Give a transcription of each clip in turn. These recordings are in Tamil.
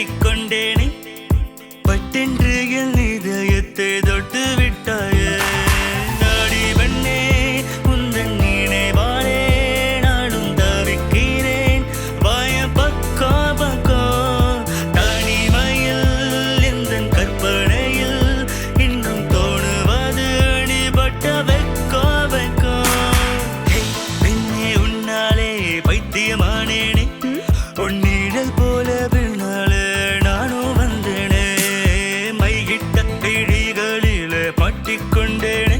கட்டிக்கொண்டேனே பட்டென்று என் இதயத்தை தொட்டு விட்டாயே நாடி பெண்ணே உந்தன் நினைவாலே நானும் தவிக்கிறேன் வாய பக்கா பக்கா தனிமையில் எந்தன் கற்பனையில் இன்றும் தோணுவது அடிபட்ட வெக்கா வெக்கா பெண்ணே உன்னாலே பைத்தியமானேனே உன்னிடல் போல பின்னாலே நானும் வந்தேனே மைகிட்ட பிடிகளிலே மாட்டிக்கொண்டேனே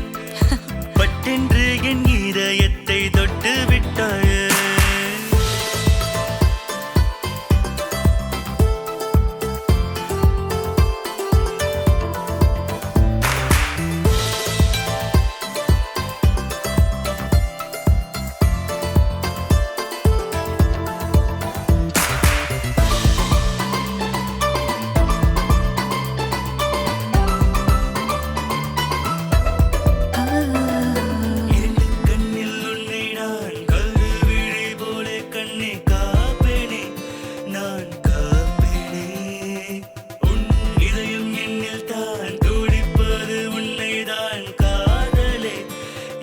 பட்டென்று என் இதயத்தை தொட்டு விட்டாயே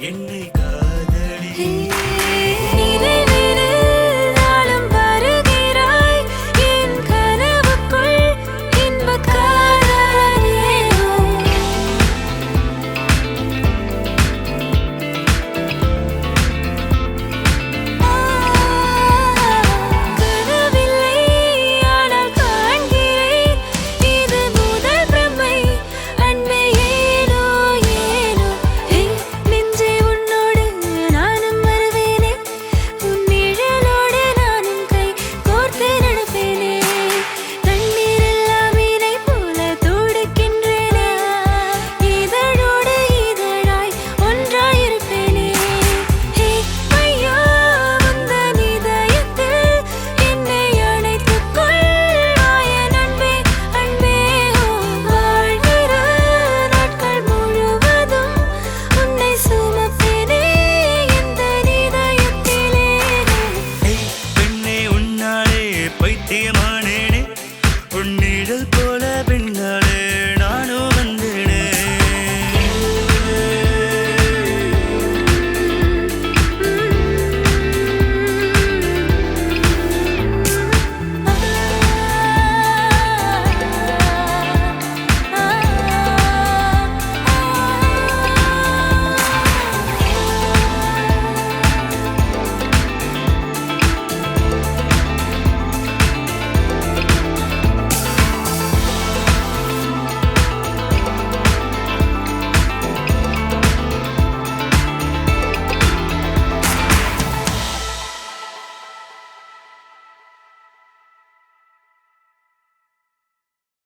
என்னை காதலி நாளும் வருகிறாய் என் கனவுக்குள் இன்பக் காதலே கனவில்லை ஆனால் காண்கிறேன் இது முதல் பிரமை அன்பே ஏனோ ஏனோ நெஞ்சே உன்னோடு நானும் வருவேனே உன் நிழலோடு நானும் கை கோர்த்து நடப்பேனே தண்ணீரெல்லாம் இணை போல துடிக்கின்றேனே இதழோடு இதழாய் ஒன்றாயிருப்பேனே ஐயோ உந்தன் இதயத்தில் என்னை அணைத்துக் கொள்வாய் என் அன்பே அன்பே வாழ்கிற நாட்கள் முழுவதும் உன்னை சுமப்பேனே எந்தன் இதயத்திலே பெண்ணே உன்னாலே பைத்தியமானேனே உன்னிடல்